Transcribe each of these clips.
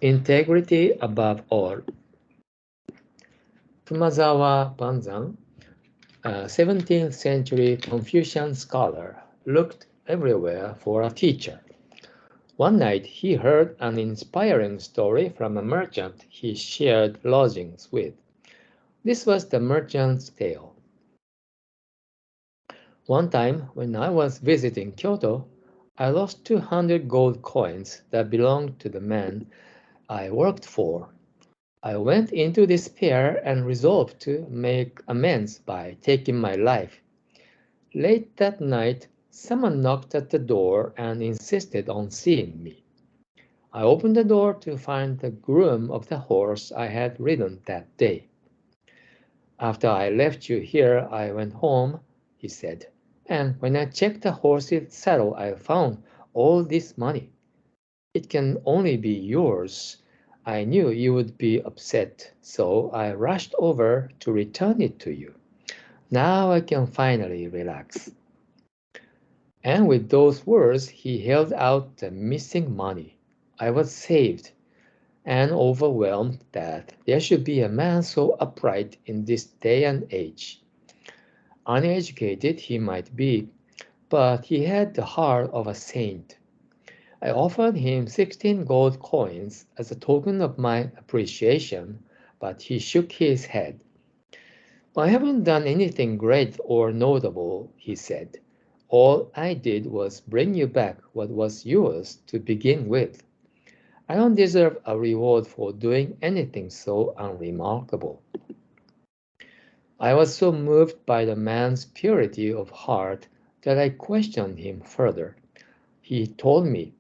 Integrity above all. Kumazawa Banzan, a 17th century Confucian scholar, looked everywhere for a teacher. One night he heard an inspiring story from a merchant he shared lodgings with. This was the merchant's tale. One time, when I was visiting Kyoto, I lost 200 gold coins that belonged to the man I worked for. I went into despair and resolved to make amends by taking my life. Late that night, someone knocked at the door and insisted on seeing me. I opened the door to find the groom of the horse I had ridden that day. After I left you here, I went home, he said, and when I checked the horse's saddle, I found all this money. It can only be yours. I knew you would be upset, so I rushed over to return it to you. Now I can finally relax. And with those words, he held out the missing money. I was saved and overwhelmed that there should be a man so upright in this day and age. Uneducated he might be, but he had the heart of a saint. I offered him 16 gold coins as a token of my appreciation, but he shook his head. I haven't done anything great or notable, he said. All I did was bring you back what was yours to begin with. I don't deserve a reward for doing anything so unremarkable. I was so moved by the man's purity of heart that I questioned him further. He told me,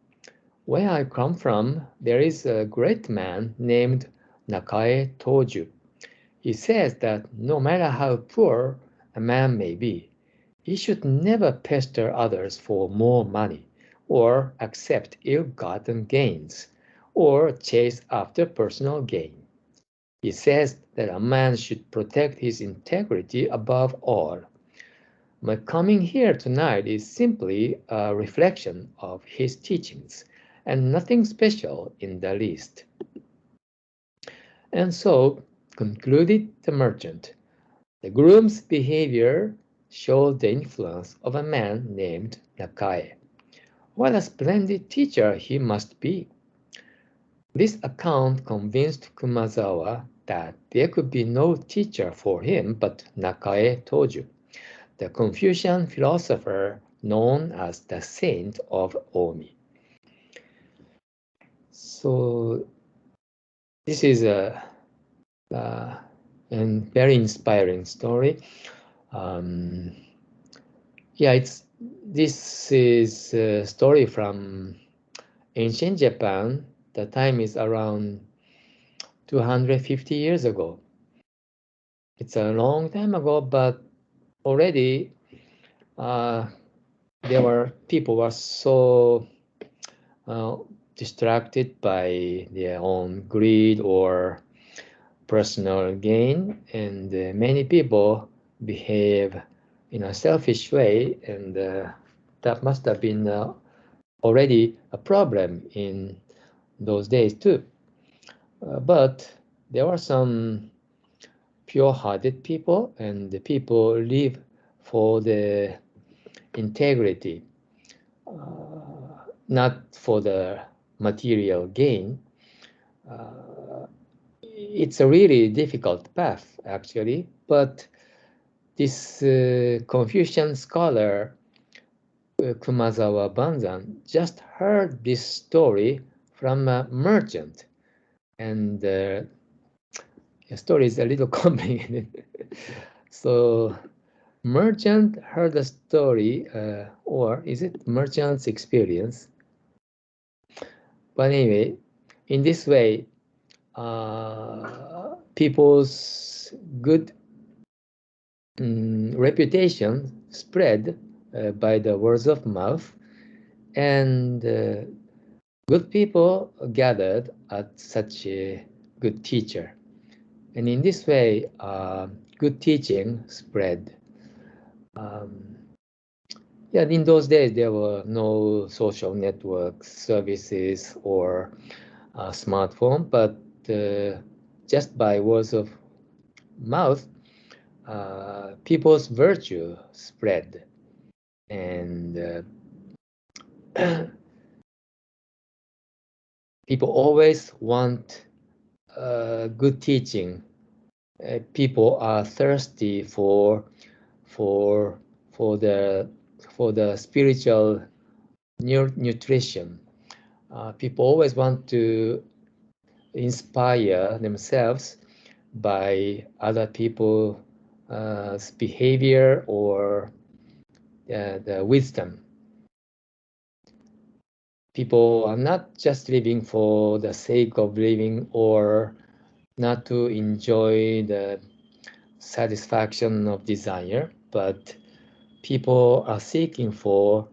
"Where I come from, there is a great man named Nakae Toju. He says that no matter how poor a man may be, he should never pester others for more money, or accept ill-gotten gains, or chase after personal gain. He says that a man should protect his integrity above all. My coming here tonight is simply a reflection of his teachings, and nothing special in the least." And so, concluded the merchant, the groom's behavior showed the influence of a man named Nakae. What a splendid teacher he must be! This account convinced Kumazawa that there could be no teacher for him but Nakae Toju, the Confucian philosopher known as the Saint of Omi. So this is a very inspiring story. Um, yeah, this is a story from ancient Japan. The time is around 250 years ago. It's a long time ago, but already uh, there were people were so uh, distracted by their own greed or personal gain, and many people behave in a selfish way, and that must have been already a problem in those days too. But there are some pure-hearted people, and the people live for the integrity, not for the material gain. It's a really difficult path, actually, but this Confucian scholar, Kumazawa Banzan, just heard this story from a merchant, and the story is a little complicated. So, merchant heard the story, or is it merchant's experience? But anyway, in this way, people's good reputation spread by the words of mouth, and good people gathered at such a good teacher. And in this way, good teaching spread. Um, yeah, in those days, there were no social networks, services, or smartphone, but just by words of mouth, people's virtue spread, and people always want good teaching. People are thirsty for for the for the spiritual nutrition. People always want to inspire themselves by other people's behavior or the wisdom. People are not just living for the sake of living or not to enjoy the satisfaction of desire, but people are seeking for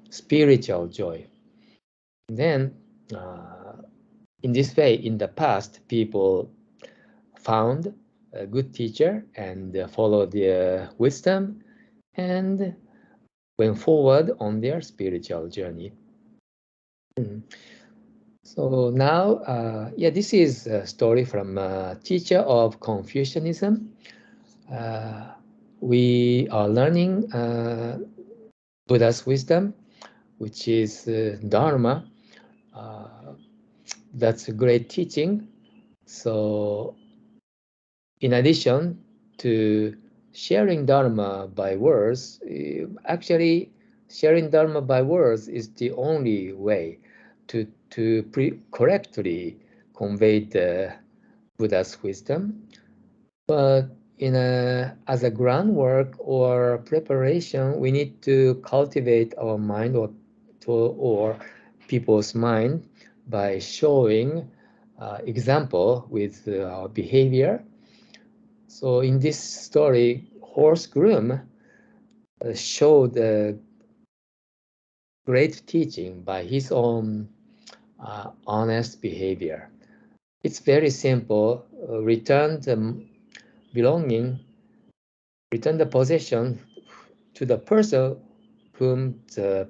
spiritual joy. Then, in this way, in the past, people found a good teacher and followed their wisdom and went forward on their spiritual journey. So now, this is a story from a teacher of Confucianism. We are learning Buddha's wisdom, which is Dharma. That's a great teaching. So in addition to sharing Dharma by words, actually sharing Dharma by words is the only way to correctly convey the Buddha's wisdom. But as a groundwork or preparation, we need to cultivate our mind or people's mind by showing example with our behavior. So in this story, horse groom showed great teaching by his own honest behavior. It's very simple. Return the possession to the person whom the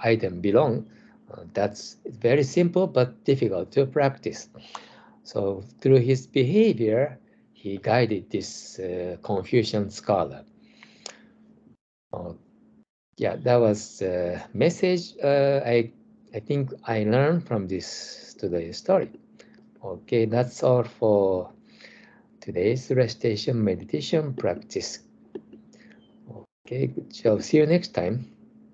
item belong. That's very simple but difficult to practice. So through his behavior, he guided this Confucian scholar. That was the message I think I learned from this today's story. Okay, that's all for today's recitation meditation practice. Okay, good job. See you next time.